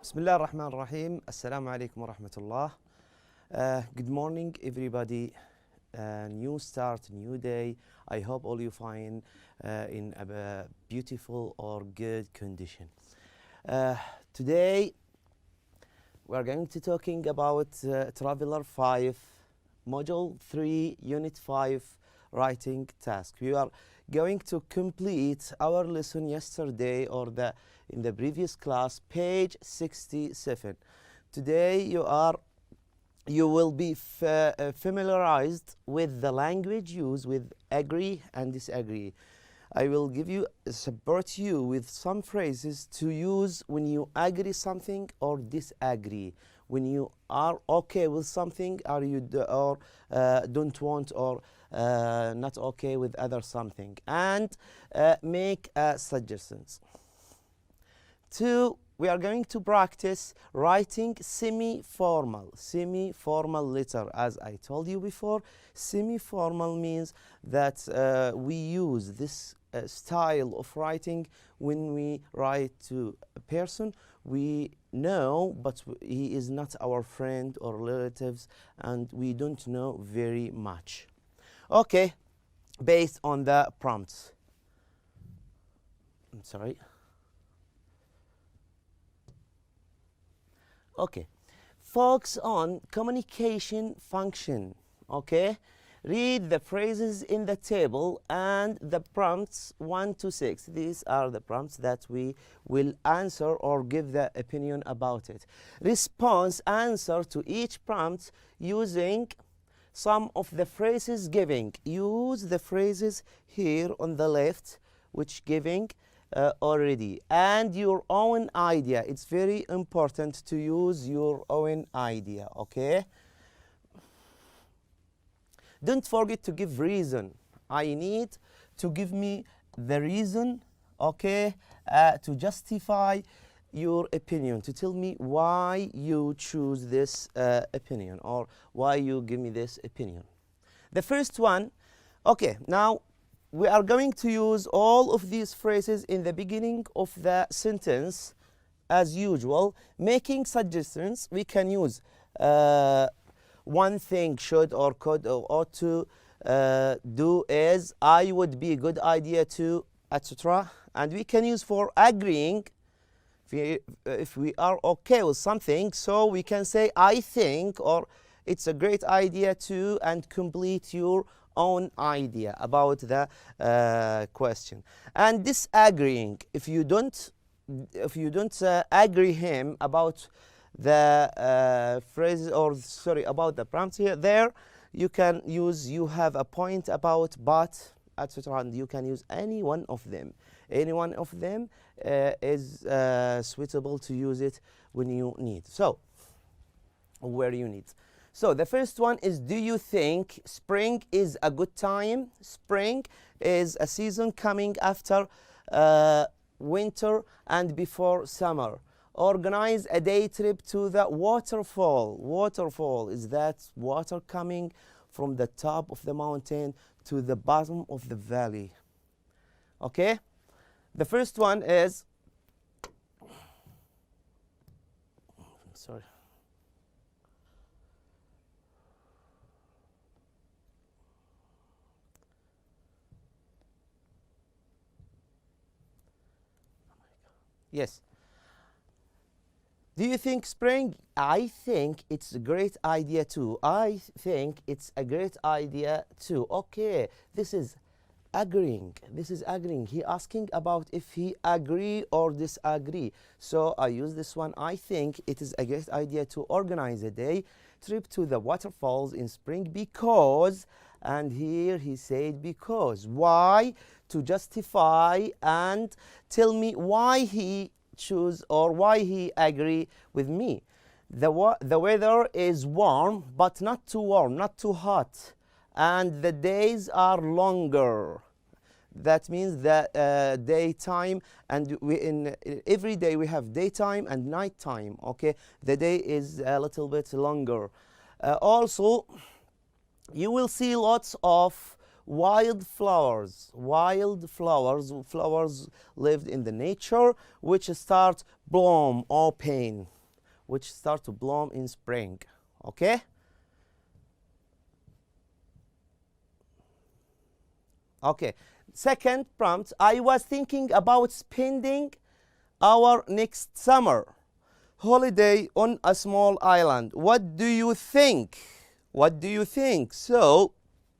بسم الله الرحمن الرحيم. السلام عليكم ورحمة الله. Good morning everybody. New start, new day. I hope all you find in a beautiful or good condition. Today we are going to talking about Traveler 5, Module 3, Unit 5, Writing Task. We are going to complete our lesson yesterday or in the previous class, page 67. Today you will be familiarized with the language used with agree and disagree. I will support you with some phrases to use when you agree something or disagree. When you are okay with something or you don't want or not okay with other something, and make suggestions. 2, we are going to practice writing semi-formal letter. As I told you before, semi-formal means that we use this style of writing when we write to a person we know, but he is not our friend or relatives, and we don't know very much. Okay, based on the prompts. I'm sorry. Okay, focus on communication function. Okay, read the phrases in the table and the prompts 1 to 6. These are the prompts that we will answer or give the opinion about it. Response answer to each prompt using some of the phrases giving. Use the phrases here on the left which giving already, and your own idea. It's very important to use your own idea. Okay, don't forget to give reason. I need to give me the reason, okay, to justify your opinion, to tell me why you choose this opinion or why you give me this opinion. The first one, okay, now we are going to use all of these phrases in the beginning of the sentence as usual. Making suggestions, we can use one thing should or could or ought to do is, I would be a good idea to, etc. And we can use for agreeing, if we are okay with something, so we can say I think or it's a great idea to, and complete your own idea about the question. And disagreeing, if you don't agree him about the phrases or about the prompts here, there you can use you have a point about but, etc. and you can use any one of them. Any one of them is suitable to use it when you need, so where you need. So the first one is, do you think spring is a good time? Spring is a season coming after winter and before summer. Organize a day trip to the waterfall. Waterfall is that water coming from the top of the mountain to the bottom of the valley. Okay? The first one is, sorry. Yes. Do you think spring? I think it's a great idea too. I think it's a great idea too. Okay, this is agreeing. This is agreeing. He asking about if he agree or disagree. So I use this one. I think it is a great idea to organize a day trip to the waterfalls in spring because, and here he said because. Why? To justify and tell me why he choose or why he agree with me. The weather is warm, but not too warm, not too hot, and the days are longer. That means that daytime, and in every day we have daytime and nighttime. Okay, the day is a little bit longer. Also, you will see lots of wildflowers. Wildflowers, flowers lived in the nature, which start bloom, open, which start to bloom in spring. Okay? Okay. Second prompt, I was thinking about spending our next summer holiday on a small island. What do you think? What do you think? So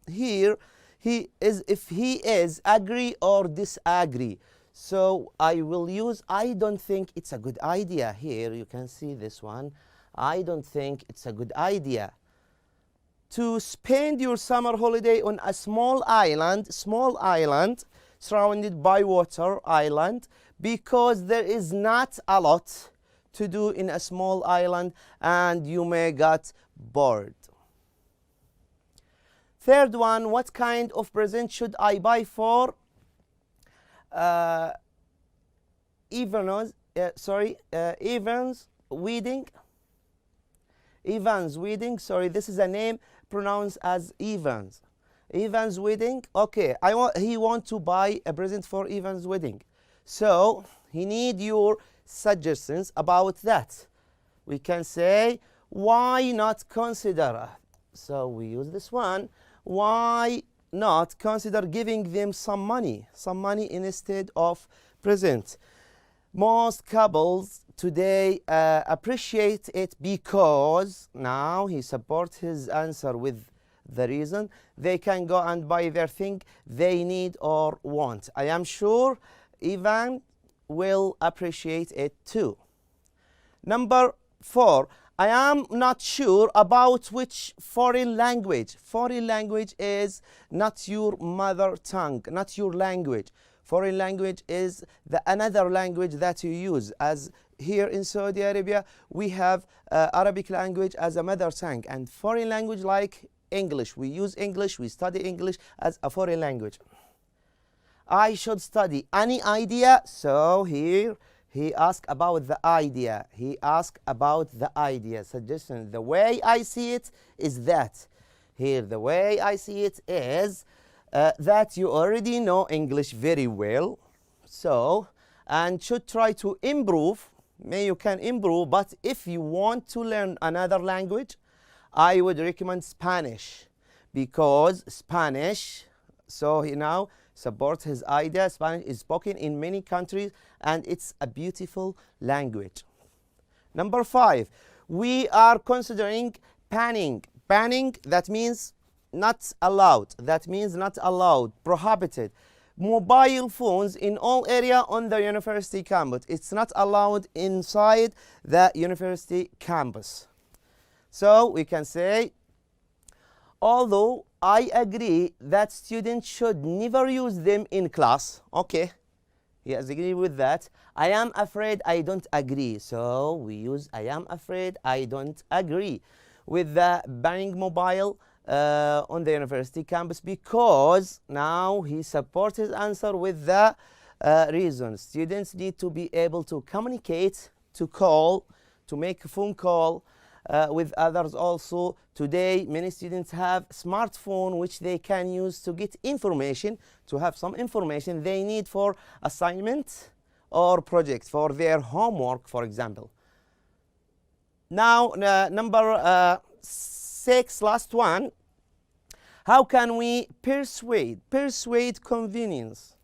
here if he is agree or disagree. So I will use I don't think it's a good idea. Here you can see this one. I don't think it's a good idea to spend your summer holiday on a small island surrounded by water island, because there is not a lot to do in a small island and you may get bored. Third one, what kind of present should I buy for Evan's wedding? Evan's wedding, sorry, this is a name pronounced as Evans. Evan's wedding, okay, he want to buy a present for Evan's wedding. So he need your suggestions about that. We can say, why not consider? So we use this one. Why not consider giving them some money instead of present? Most couples today appreciate it because, now he supports his answer with the reason, they can go and buy their thing they need or want. I am sure Ivan will appreciate it too. Number 4, I am not sure about which foreign language. Foreign language is not your mother tongue, not your language. Foreign language is another language that you use. As here in Saudi Arabia, we have Arabic language as a mother tongue, and foreign language like English. We use English, we study English as a foreign language. I should study. Any idea? So here he asked about the idea. He asked about the idea. Suggestion. The way I see it is that. Here, the way I see it is that you already know English very well. So, and should try to improve. Maybe you can improve, but if you want to learn another language, I would recommend Spanish, because Spanish, so he now supports his idea. Spanish is spoken in many countries and it's a beautiful language. Number 5, we are considering banning. Banning, that means not allowed. That means not allowed, prohibited. Mobile phones in all area on the university campus. It's not allowed inside the university campus. So we can say, although I agree that students should never use them in class. Okay, he has agreed with that. I am afraid I don't agree. So we use I am afraid I don't agree with the banning mobile on the university campus, because now he supports his answer with the reason. Students need to be able to communicate, to call, to make a phone call with others also. Today many students have smartphone which they can use to get information, to have some information they need for assignment or project, for their homework, for example. Now number 6, last one. How can we persuade, convenience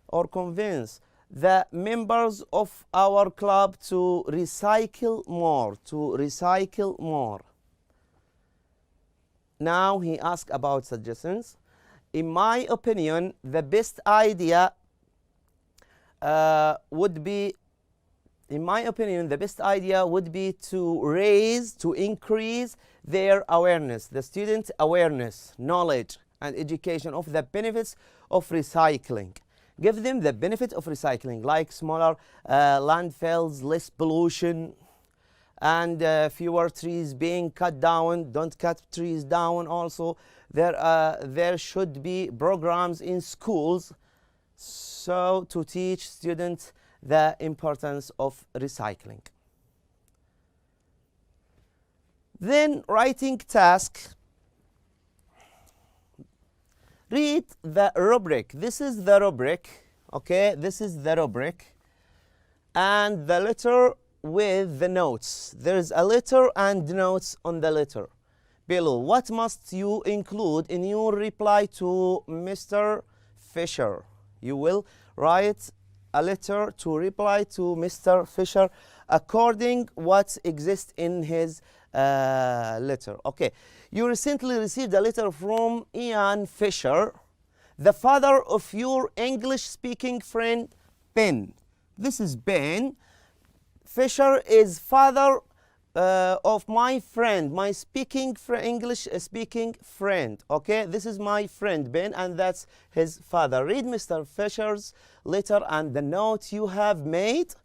or convince the members of our club to recycle more, Now he asked about suggestions. In my opinion, the best idea would be to increase their awareness, the student awareness, knowledge and education of the benefits of recycling. Give them the benefit of recycling, like smaller landfills, less pollution, and fewer trees being cut down. Don't cut trees down. Also, there should be programs in schools so to teach students the importance of recycling. Then writing task. Read the rubric. This is the rubric. Okay, this is the rubric. And the letter with the notes. There's a letter and notes on the letter below. What must you include in your reply to Mr. Fisher? You will write a letter to reply to Mr. Fisher according what exists in his letter. Okay, you recently received a letter from Ian Fisher, the father of your English-speaking friend Ben. This is Ben. Fisher is father of my friend, my English-speaking friend. Okay, this is my friend Ben, and that's his father. Read Mr. Fisher's letter and the note you have made.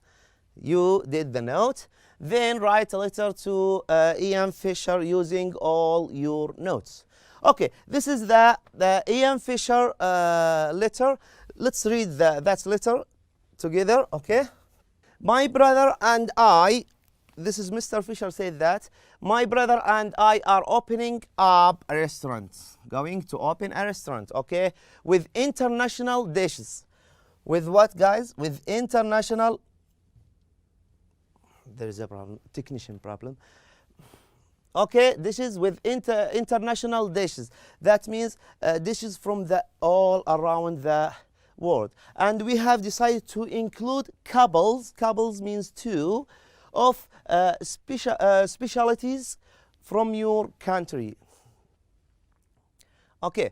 You did the note. Then write a letter to Ian Fisher using all your notes. Okay, this is the Ian Fisher letter. Let's read that letter together. Okay. My brother and I, this is Mr. Fisher said that, my brother and I are opening up a restaurant. Going to open a restaurant, okay, with international dishes. With what, guys? With international, there is a problem, technician problem. Okay, dishes with international dishes. That means dishes from all around the world. And we have decided to include couples means two, of specialties from your country. Okay,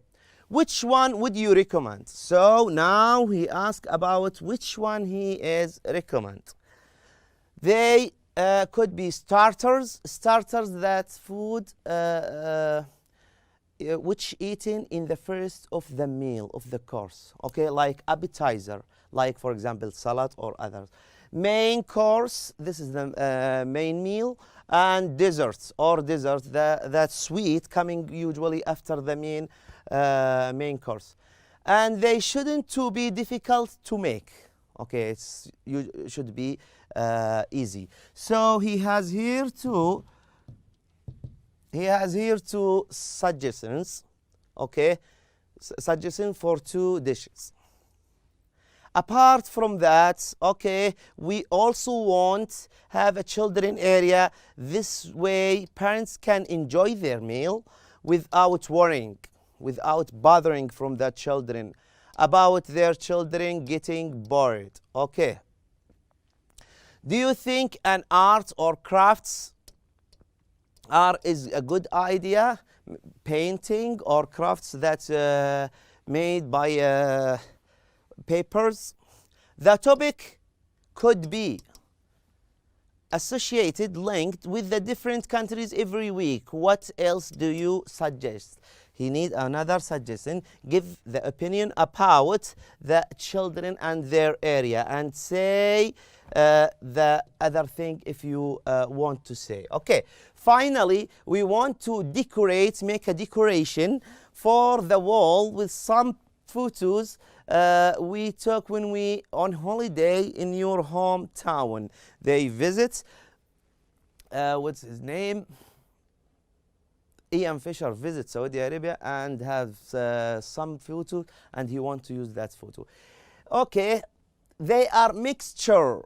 which one would you recommend? So now he asked about which one he is recommend. They could be starters that food which eaten in the first of the meal of the course. Okay, like appetizer, like for example salad or others. Main course, this is the main meal, and desserts that sweet coming usually after the main course. And they shouldn't to be difficult to make. Okay, you should be easy. So he has here two suggestions. Okay, suggestion for two dishes. Apart from that, okay, we also want have a children area. This way parents can enjoy their meal without worrying, without bothering from the children about their children getting bored. Okay. Do you think an art or crafts is a good idea? Painting or crafts that's made by papers. The topic could be associated, linked with the different countries every week. What else do you suggest? He needs another suggestion. Give the opinion about the children and their area, and say the other thing if you want to say. Okay. Finally, we want to decorate, make a decoration for the wall with some photos we took when we on holiday in your hometown. They visit, what's his name? Ian Fisher visits Saudi Arabia and has some photos, and he wants to use that photo. Okay, they are mixture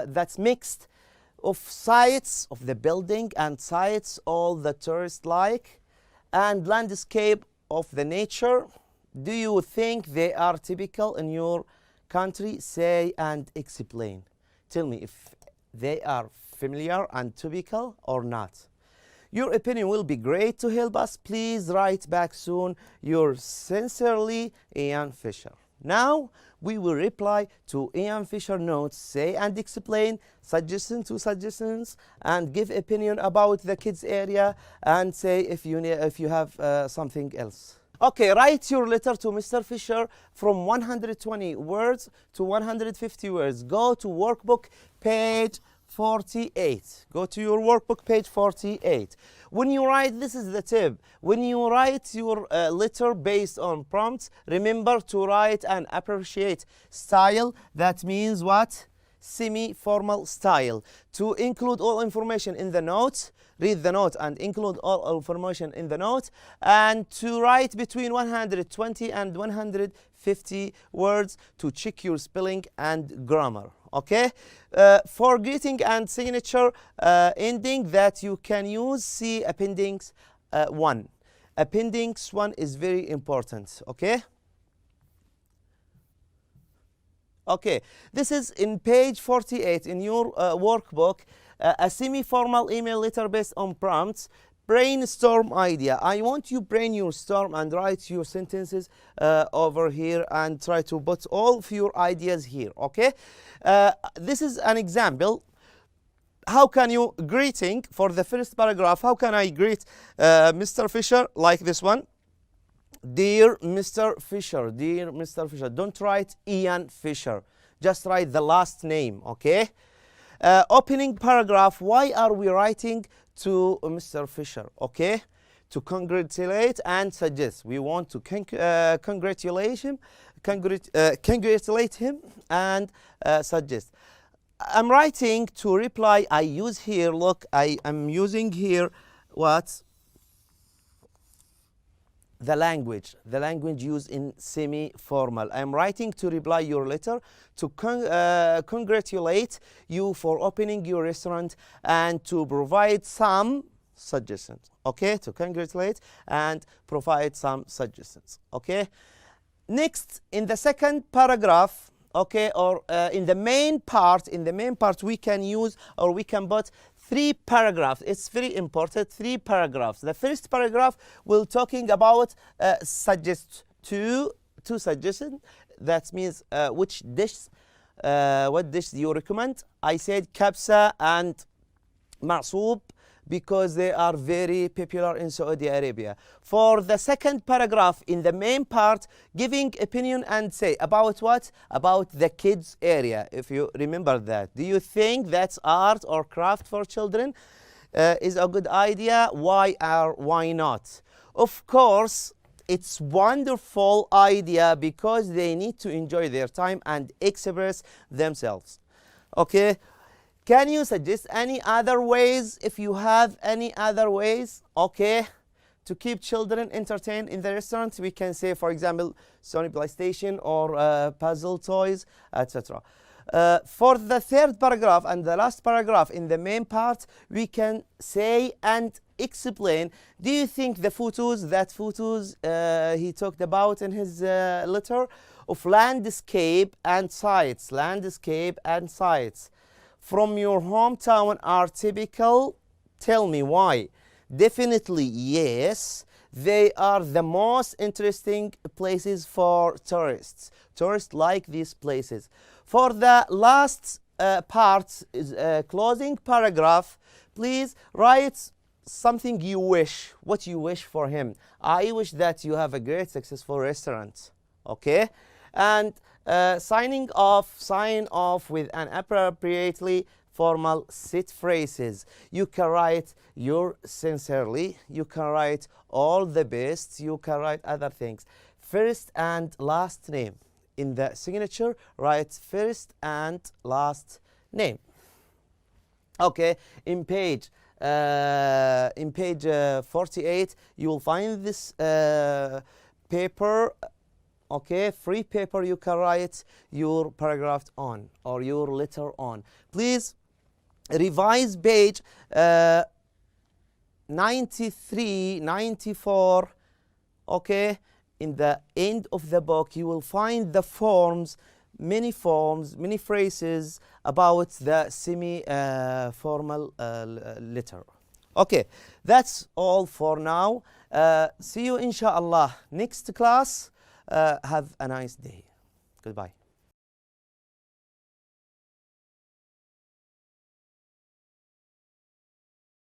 that's mixed of sites of the building and sites all the tourists like, and landscape of the nature. Do you think they are typical in your country? Say and explain. Tell me if they are familiar and typical or not. Your opinion will be great to help us. Please write back soon. Yours sincerely, Ian Fisher. Now we will reply to Ian Fisher notes, say and explain, suggestions, and give opinion about the kids area, and say if you have something else. Okay, write your letter to Mr. Fisher from 120 words to 150 words. Go to workbook page 48. Go to your workbook page 48. When you write, this is the tip. When you write your letter based on prompts, remember to write and appreciate style. That means what? semi-formal style. To include all information in the note, read the note and include all information in the note, and to write between 120 and 150 words to check your spelling and grammar. Okay, for greeting and signature ending, that you can use, see appendix 1. Appendix 1 is very important. Okay. Okay, this is in page 48 in your workbook, a semi-formal email letter based on prompts. Brainstorm idea. I want you brainstorm and write your sentences over here and try to put all of your ideas here. Okay, this is an example. How can you greeting for the first paragraph? How can I greet Mr. Fisher like this one? Dear Mr. Fisher, dear Mr. Fisher. Don't write Ian Fisher, just write the last name. Okay. Opening paragraph. Why are we writing to Mr. Fisher? Okay, to congratulate and suggest. We want to congratulate him and suggest. I'm writing to reply. I use here, look, I am using here what? The language used in semi-formal. I'm writing to reply your letter to congratulate you for opening your restaurant and to provide some suggestions. Okay, to congratulate and provide some suggestions. Okay, next in the second paragraph. Okay, or in the main part, we can use or we can put 3 paragraphs. It's very important, 3 paragraphs. The first paragraph will talking about suggest two suggestions. That means which dish, what dish do you recommend? I said kabsa and ma'soub because they are very popular in Saudi Arabia. For the second paragraph in the main part, giving opinion and say about what? About the kids area, if you remember that. Do you think that's art or craft for children is a good idea? Why or why not? Of course, it's wonderful idea because they need to enjoy their time and express themselves. Okay. Can you suggest any other ways, if you have any other ways, okay, to keep children entertained in the restaurant? We can say, for example, Sony PlayStation or puzzle toys, etc. For the third paragraph and the last paragraph in the main part, we can say and explain. Do you think the photos he talked about in his letter of landscape and sites, from your hometown are typical? Tell me why. Definitely yes. They are the most interesting places for tourists. Tourists like these places. For the last part, closing paragraph, please write something you wish, what you wish for him. I wish that you have a great successful restaurant. Okay, and sign off with an appropriately formal set phrases. You can write your sincerely, you can write all the best, you can write other things. First and last name. In the signature, write first and last name. Okay, in page 48, you will find this paper. Okay, free paper you can write your paragraph on or your letter on. Please revise page 93, 94. Okay, in the end of the book you will find the forms, many phrases about the semi-formal letter. Okay, that's all for now. See you inshallah next class. Have a nice day. Goodbye.